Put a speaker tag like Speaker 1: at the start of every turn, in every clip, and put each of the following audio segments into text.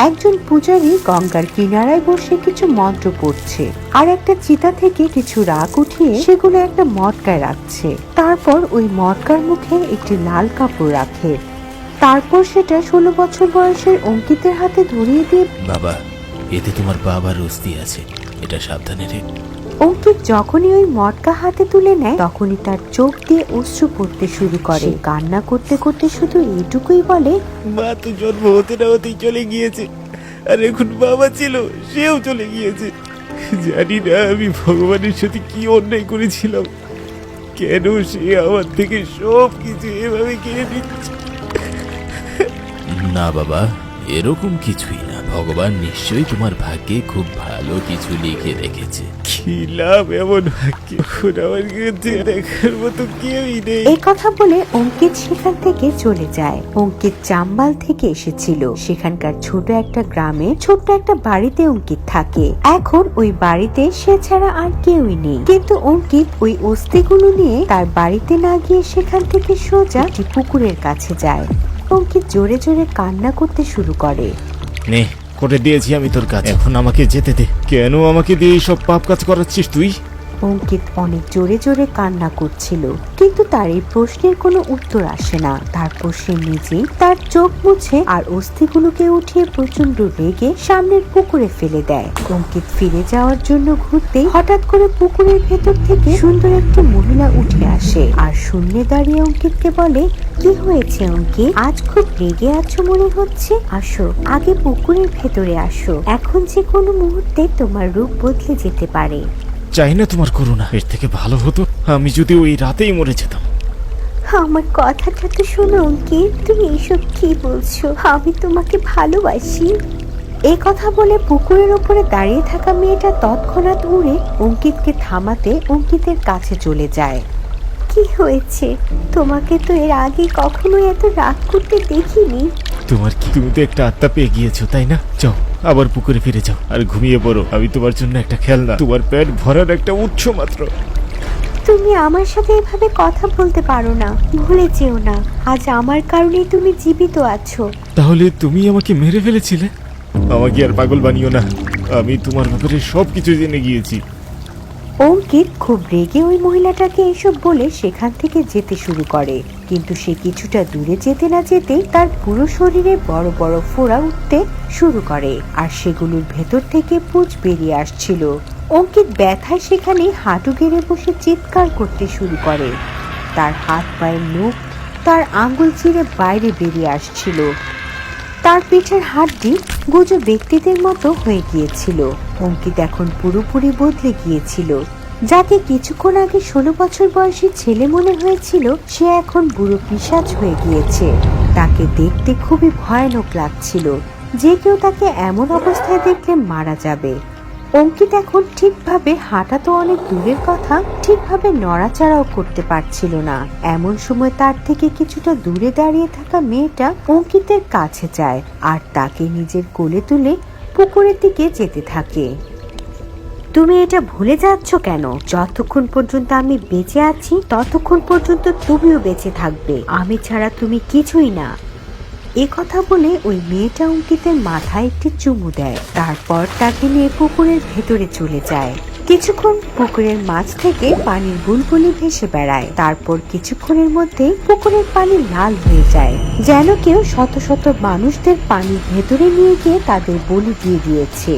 Speaker 1: একজন পূজারী গঙ্গার কিনারায় বসে কিছু মন্ত্র পড়ছে আর একটা চিতা থেকে কিছু রাখ উঠিয়ে সেগুলো একটা মটকায় রাখছে। তারপর ওই মটকার মুখে একটি লাল কাপড় রাখে। তারপর সেটা 16 বছর বয়সের অঙ্কিতের হাতে ধরিয়ে দিয়ে,
Speaker 2: বাবা, এতে তোমার বাবার অস্থি আছে, এটা সাবধানে রেখ।
Speaker 1: অঙ্কিত যখনই ওই মটকা হাতে তুলে নেয় তখনই তার চোখ দিয়ে অশ্রু পড়তে শুরু করে। কান্না করতে করতে শুধু এইটুকুই বলে,
Speaker 2: মা তো জন্ম হতে না হতেই চলে গিয়েছে, আর এখন বাবা ছিল, সেও চলে গিয়েছে। জানি না আমি ভগবানের সাথে কি অন্যায় করেছিলাম, কেন সে আমার থেকে সব কিছু এভাবে কেড়ে নিচ্ছে। না বাবা, এরকম কিছুই না, ভগবান নিশ্চয়ই তোমার ভাগ্যে খুব ভালো কিছু লিখে রেখেছে। কি লাভ এমন ভাগ্যে, আমার কাছে দেখার মতো কেউই নেই।
Speaker 1: এই কথা বলে অঙ্কিত সেখান থেকে চলে যায়। অঙ্কিত চাম্বাল থেকে এসেছিল। সেখানকার ছোট একটা গ্রামে ছোট্ট একটা বাড়িতে অঙ্কিত থাকে। এখন ওই বাড়িতে সে ছাড়া আর কেউই নেই। কিন্তু অঙ্কিত ওই অস্থিগুলো নিয়ে তার বাড়িতে না গিয়ে সেখান থেকে সোজা একটি পুকুরের কাছে যায়। অঙ্কিত জোরে জোরে কান্না করতে শুরু করে।
Speaker 2: নে, করে দিয়েছি আমি তোর কাজ, এখন আমাকে যেতে দে। কেন আমাকে দিয়ে সব পাপ কাজ করাচ্ছিস তুই?
Speaker 1: অঙ্কিত অনেক জোরে জোরে কান্না করছিল, কিন্তু তার এই প্রশ্নের কোনো উত্তর আসে না। তারপর সে নিজেই তার চোখ মুছে আর অস্থিগুলোকে উঠিয়ে প্রচন্ড রেগে সামনের পুকুরে ফেলে দেয়। অঙ্কিত ফিরে যাওয়ার জন্য ঘুরতেই হঠাৎ করে পুকুরের ভেতর থেকে সুন্দর একটি মহিলা উঠে আসে আর শূন্যে দাঁড়িয়ে অঙ্কিতকে বলে, কি হয়েছে অঙ্কিত? আজ খুব রেগে আছো মনে হচ্ছে। আসো, আগে পুকুরের ভেতরে আসো, এখন যে কোনো মুহূর্তে তোমার রূপ বদলে যেতে পারে।
Speaker 2: চাই না তোমার করুণা, এর থেকে ভালো হতো আমি যদি ওই রাতেই মরে যেতাম।
Speaker 1: আমার কথাটা তো শোনো অঙ্কিত, তুমি এইসব কি বলছো? আমি তোমাকে ভালোবাসি। এই কথা বলে পুকুরের ওপরে দাঁড়িয়ে থাকা মেয়েটা তৎক্ষণাৎ উড়ে অঙ্কিতকে থামাতে অঙ্কিতের কাছে চলে যায়। কি হয়েছে? তোমাকে তো এর আগে কখনো এত রাগ করতে দেখিনি।
Speaker 2: তোমার কি, তুমি তো একটা আত্মা পেয়ে গিয়েছো তাই না? যাও, আবার পুকুরে ফিরে যাও আর ঘুমিয়ে পড়ো। আমি তোমার জন্য একটা খেলনা, তোমার পেট ভরার একটা উৎস মাত্র।
Speaker 1: তুমি আমার সাথে এভাবে কথা বলতে পারো না, ভুলে যেও না আজ আমার কারণেই তুমি জীবিত আছো।
Speaker 2: তাহলে তুমি আমাকে মেরে ফেলেছিলে? আমাকে আর পাগল বানিও না, আমি তোমার ব্যাপারে সবকিছু জেনে গিয়েছি।
Speaker 1: অঙ্কিত খুব রেগে ওই মহিলাটাকে এসব বলে সেখান থেকে যেতে শুরু করে, কিন্তু সে কিছুটা দূরে যেতে না যেতেই তার পুরো শরীরে বড় বড় ফোঁড়া উঠতে শুরু করে আর সেগুলোর ভেতর থেকে পুঁজ বেরিয়ে আসছিল। অঙ্কিত ব্যথায় সেখানে হাঁটু গেড়ে বসে চিৎকার করতে শুরু করে। তার হাত পায়ের নখ, তার আঙ্গুল চিরে বাইরে বেরিয়ে আসছিল। তার পিঠের হাড্ডি গুজো ব্যক্তিদের মতো হয়ে গিয়েছিল। অঙ্কিত এখন পুরোপুরি বদলে গিয়েছিল। যাকে কিছুক্ষণ আগে 16 বছর বয়সী ছেলে মনে হয়েছিল, সে এখন বুড়ো পিশাচ হয়ে গিয়েছে। তাকে দেখতে খুবই ভয়ানক লাগছিল, যে কেউ তাকে এমন অবস্থায় দেখলে মারা যাবে। অঙ্কিত এখন ঠিকভাবে হাঁটা তো অনেক দূরের কথা, ঠিকভাবে নড়াচড়াও করতে পারছিল না। এমন সময় তার থেকে কিছুটা দূরে দাঁড়িয়ে থাকা মেয়েটা অঙ্কিতের কাছে যায় আর তাকে নিজের কোলে তুলে পুকুরের দিকে যেতে থাকে। তুমি এটা ভুলে যাচ্ছ কেন? যতক্ষণ পর্যন্ত আমি বেঁচে আছি ততক্ষণ পর্যন্ত তুমিও বেঁচে থাকবে, আমি ছাড়া তুমি কিছুই না। এ কথা বলে ওই মেয়েটা অঙ্কিতের মাথায় একটি চুমু দেয়, তারপর তাকে নিয়ে পুকুরের ভেতরে চলে যায়। কিছুক্ষণ পুকুরের মাছ থেকে পানির বুলবুলি ভেসে বেড়ায়। তারপর কিছুক্ষণের মধ্যেই পুকুরের পানি লাল হয়ে যায়, যেন কেউ শত শত মানুষদের পানির ভেতরে নিয়ে গিয়ে তাদের বলি দিয়ে দিয়েছে।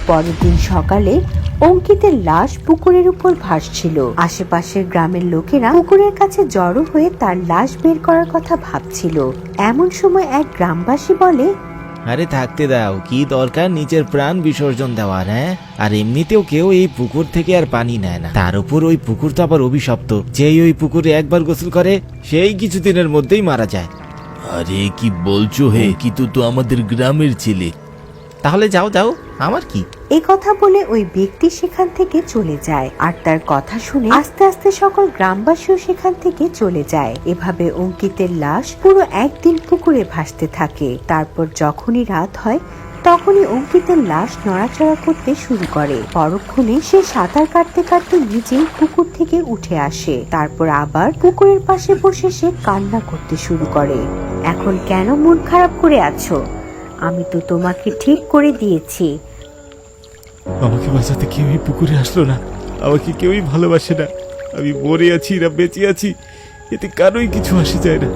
Speaker 1: পরের দিন সকালে অঙ্কিতের লাশ পুকুরের উপর ভাসছিল। আশেপাশের গ্রামের লোকেরা পুকুরের কাছে জড়ো হয়ে তার লাশ বের করার কথা ভাবছিল। এমন সময় এক গ্রামবাসী বলে,
Speaker 3: আরে থাকতে দাও, কি দরকার নিজের প্রাণ বিসর্জন দেওয়ার? হ্যাঁ, আর এমনিতেও কেউ এই পুকুর থেকে আর পানি নেয় না, তার উপর ওই পুকুর তো আবার অভিশপ্ত। যেই ওই পুকুরে একবার গোসল করে সেই কিছুদিনের মধ্যেই মারা যায়।
Speaker 2: আরে কি বলছো হে, কিন্তু তো আমাদের গ্রামের ছেলে।
Speaker 3: তাহলে যাও যাও, আমার কি?
Speaker 1: এই কথা বলে ওই ব্যক্তি সেখান থেকে চলে যায় আর তার কথা শুনে আস্তে আস্তে সকল গ্রামবাসীও সেখান থেকে চলে যায়। এভাবে অঙ্কিতের লাশ পুরো একদিন পুকুরে ভাসতে থাকে। তারপর যখনই রাত হয় তখনই অঙ্কিতের লাশ নড়াচড়া করতে শুরু করে। পরক্ষণে সে সাঁতার কাটতে কাটতে নিজেই পুকুর থেকে উঠে আসে। তারপর আবার পুকুরের পাশে বসে সে কান্না করতে শুরু করে। এখন কেন মন খারাপ করে আছো? আমি তো তোমাকে ঠিক করে দিয়েছি।
Speaker 2: আমাকে বাঁচাতে কেউই পুকুরে আসলো না, আমাকে কেউই ভালোবাসে না। আমি মরে আছি না বেঁচে আছি, এতে কারোই কিছু আসে যায় না।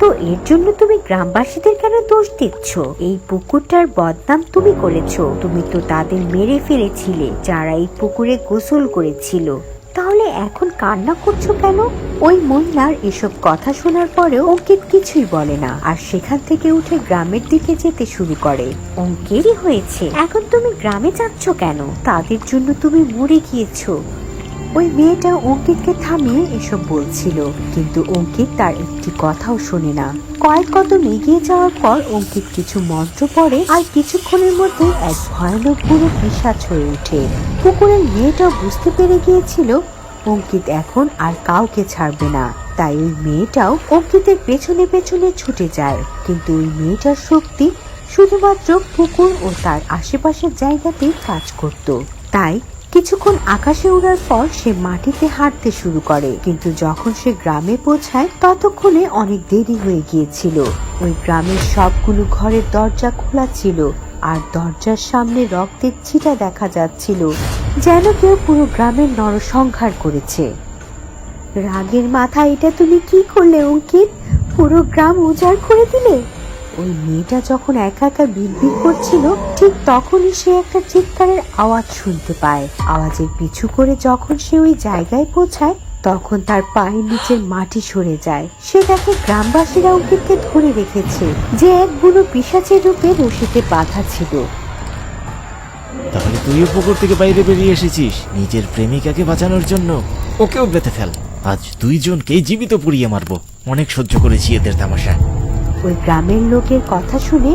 Speaker 1: তো এর জন্য তুমি গ্রামবাসীদের কেন দোষ দিচ্ছ? এই পুকুরটার বদনাম তুমি করেছো। তুমি তো তাদের মেরে ফেলেছিলে যারা এই পুকুরে গোসল করেছিল। তাহলে এখন কান্না করছো কেন? ওই মহিলার এসব কথা শোনার পরেও অঙ্কিত কিছুই বলে না, আর সেখান থেকে উঠে গ্রামের দিকে যেতে শুরু করে। অঙ্কিতই হয়েছে, এখন তুমি গ্রামে যাচ্ছ কেন? তাদের জন্য তুমি মরে গিয়েছো। ওই মেয়েটা অঙ্কিতকে থামিয়ে এসব বলছিল, কিন্তু অঙ্কিত তার একটি কথাও শোনে না। কয়েক কদম এগিয়ে যাওয়ার পর অঙ্কিত কিছু মন্ত্র পড়ে, আর কিছুক্ষণের মধ্যে এক ভয়ানক বুড়ো পিশাচ হয়ে ওঠে। পুকুরের মেয়েটা বুঝতে পেরে গিয়েছিল অঙ্কিত এখন আর কাউকে ছাড়বে না, তাই ওই মেয়েটাও অঙ্কিতের পেছনে পেছনে ছুটে যায়। কিন্তু ওই মেয়েটার শক্তি শুধুমাত্র পুকুর ও তার আশেপাশের জায়গাতেই কাজ করত। তাই কিছুক্ষণ আকাশে ওড়ার পর সে মাটিতে হাঁটতে শুরু করে, কিন্তু যখন সে গ্রামে পৌঁছায় ততক্ষণে অনেক দেরি হয়ে গিয়েছিল। ওই গ্রামের সবগুলো ঘরের দরজা খোলা ছিল, আর দরজার সামনে রক্তের ছিটা দেখা যাচ্ছিল, যেন কেউ পুরো গ্রামের নরসংহার করেছে। রাগের মাথা এটা তুমি কি করলে অঙ্কিত? পুরো গ্রাম উজাড় করে দিলে। ওই মেয়েটা যখন একা একা বিড়বিড় করছিল, ঠিক তখনই সে একটা চিৎকারের আওয়াজ শুনতে পায়। আওয়াজের পিছু করে যখন সে ওই জায়গায় পৌঁছায়, তখন তার পায়ের নিচের মাটি সরে যায়। সে দেখে গ্রামবাসীরা অঙ্কিতকে ধরে রেখেছে, যে এক বুড়ো পিশাচের রূপে রশিতে বাঁধা ছিল।
Speaker 3: তাহলে তুইও পুকুর থেকে বাইরে বেরিয়ে এসেছিস নিজের প্রেমিকাকে বাঁচানোর জন্য? ওকেও বেঁধে ফেল, আজ দুইজনকেই জীবিত পুড়িয়ে মারবো। অনেক সহ্য করেছি এদের তামাশা।
Speaker 1: ওই গ্রামের লোকের কথা শুনে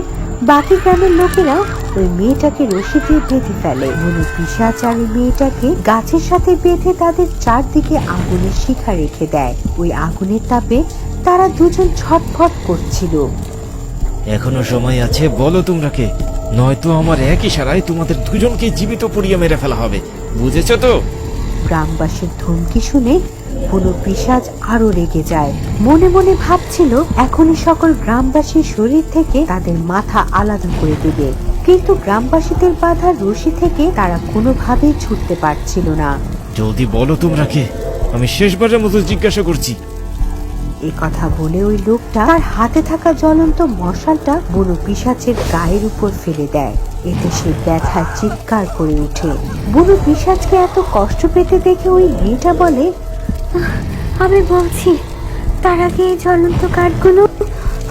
Speaker 1: বাকি গ্রামের লোকেরাও ওই মেয়েটাকে রশি দিয়ে বেঁধে ফেলে। বুনো পিশাচ আর ওই মেয়েটাকে গাছের সাথে বেঁধে তাদের চারদিকে আগুনের শিখা রেখে দেয়। ওই আগুনের তাপে তারা দুজন ছটফট করছিল।
Speaker 3: এখনো সময় আছে, বলো তোমরা কে, নয়তো আমার এক ইশারায় তোমাদের দুজনকে জীবিত পুড়িয়ে মেরে ফেলা হবে, বুঝেছো তো?
Speaker 1: গ্রামবাসীর ধমকি শুনে বুনো পিশাচ আরো রেগে যায়। মনে মনে ভাবছিল এখনই সকল গ্রামবাসীর শরীর থেকে তাদের মাথা আলাদা করে দেবে, কিন্তু গ্রামবাসীদের বাঁধা রশি থেকে তারা কোনোভাবেই ছুটতে পারছিল না।
Speaker 3: জলদি বলো তোমরা কে, আমি শেষবারের মতো জিজ্ঞাসা করছি।
Speaker 1: এই কথা বলে ওই লোকটা তার হাতে থাকা জ্বলন্ত মশালটা বুনো পিশাচের গায়ের উপর ফেলে দেয়। এতে সে ব্যথায় চিৎকার করে ওঠে। বুনো পিশাচকে এত কষ্ট পেতে দেখে ওই মেয়েটা বলে, আমি বলছি তার আগে এই জ্বলন্ত কাঠগুলো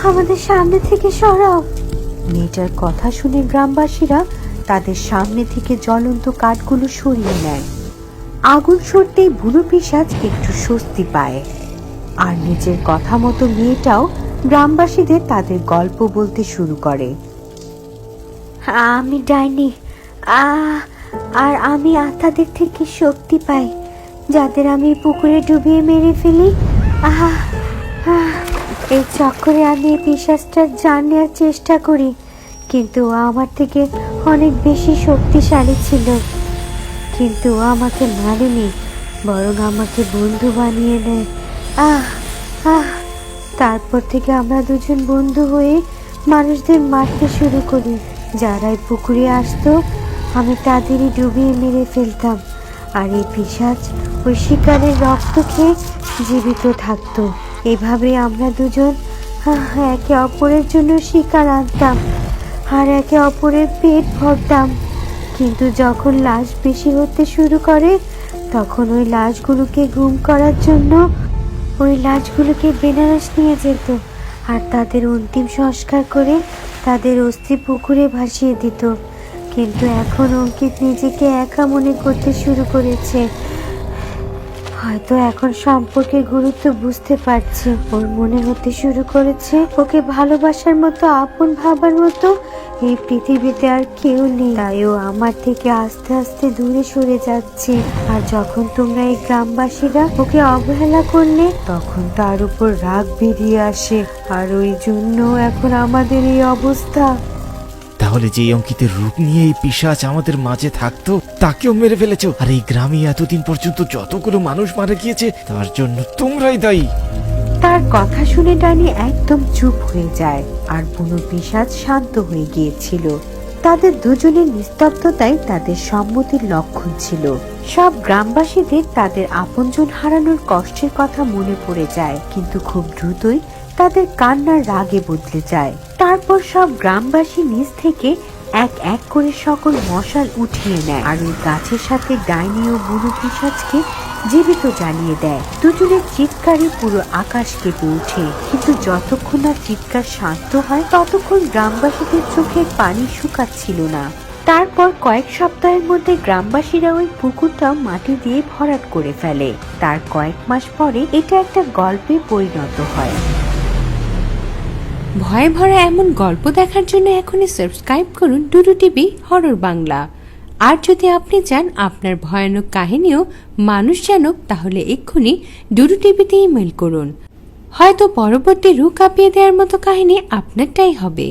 Speaker 1: আমাদের সামনে থেকে সরাও। মেয়েটার কথা শুনে গ্রামবাসীরা তাদের সামনে থেকে জ্বলন্ত কাঠগুলো সরিয়ে নেয়। আগুন সরতেই বুনো পিশাচ একটু স্বস্তি পায়, আর নিজের কথা মতো মেয়েটাও গ্রামবাসীদের তাদের গল্প বলতে শুরু করে। আমি ডাইনি, আর আমি আত্মাদের থেকে শক্তি পাই, যাদের আমি পুকুরে ডুবিয়ে মেরে ফেলি। এই চক্করে আমি এই পিশাচটার জান নেওয়ার চেষ্টা করি, কিন্তু ও আমার থেকে অনেক বেশি শক্তিশালী ছিল। কিন্তু ও আমাকে মারেনি, বরং আমাকে বন্ধু বানিয়ে নেয়। তারপর থেকে আমরা দুজন বন্ধু হয়ে মানুষদের মারতে শুরু করি। যারাই পুকুরে আসতো আমি তাদেরই ডুবিয়ে মেরে ফেলতাম, আর এই পিশাচ ওই শিকারের রক্ত খেয়ে জীবিত থাকতো। এভাবে আমরা দুজন একে অপরের জন্য শিকার আনতাম আর একে অপরের পেট ভরতাম। কিন্তু যখন লাশ বেশি হতে শুরু করে, তখন ওই লাশগুলোকে গুম করার জন্য ওই লাশগুলোকে বেনারস নিয়ে যেত, আর তাদের অন্তিম সংস্কার করে তাদের অস্থি পুকুরে ভাসিয়ে দিত। কিন্তু এখন অঙ্কিত নিজেকে একা মনে করতে শুরু করেছে। হয়তো এখন সম্পর্কের গুরুত্ব বুঝতে পারছে। ওর মনে হতে শুরু করেছে ওকে ভালোবাসার মতো, আপন ভাবার মতো এই পৃথিবীতে আর কেউ নেই। তাই ও আমার থেকে আস্তে আস্তে দূরে সরে যাচ্ছে। আর যখন তোমরা এই গ্রামবাসীরা ওকে অবহেলা করলে, তখন তার উপর রাগ বেরিয়ে আসে, আর ওই জন্য এখন আমাদের এই অবস্থা।
Speaker 3: তাহলে যে অঙ্কিতের রূপ নিয়ে এই পিশাচ আমাদের মাঝে থাকতো, তাকেও মেরে ফেলেছো। আর এই গ্রামে এতদিন পর্যন্ত যতগুলো মানুষ মারা গিয়েছে, তার জন্য তোমরাই দায়ী।
Speaker 1: তার কথা শুনে ডাইনি একদম চুপ হয়ে যায়, আর বুনো পিশাচ শান্ত হয়ে গিয়েছিল। তাদের দুজনের নিস্তব্ধতাই তাদের সম্মতির লক্ষণ ছিল। সব গ্রামবাসীদের তাদের আপনজন হারানোর কষ্টের কথা মনে পড়ে যায়, কিন্তু খুব দ্রুতই তাদের কান্নার রাগে বদলে যায়। তারপর সব গ্রামবাসী নিজ থেকে এক এক করে সকল মশাল উঠিয়ে নেয়, আর ওই গাছের সাথে ডাইনি ও বুনো পিশাচকে জীবিত জ্বালিয়ে দেয়। দুজনের চিৎকারে পুরো আকাশ কেঁপে ওঠে, কিন্তু যতক্ষণ না চিৎকার শান্ত হয় ততক্ষণ গ্রামবাসীদের চোখের পানি শুকাচ্ছিল না। তারপর কয়েক সপ্তাহের মধ্যে গ্রামবাসীরা ওই পুকুরটাও মাটি দিয়ে ভরাট করে ফেলে। তার কয়েক মাস পরে এটা একটা গল্পে পরিণত হয়।
Speaker 4: ভয় ভরা এমন গল্প দেখার জন্য এখনই সাবস্ক্রাইব করুন ডুডু টিভি হরর বাংলা। আর যদি আপনি চান আপনার ভয়ানক কাহিনীও মানুষ জানুক, তাহলে এক্ষুনি ডুডু টিভিতে ইমেল করুন। হয়তো পরবর্তী রূপ কাঁপিয়ে দেওয়ার মতো কাহিনী আপনারটাই হবে।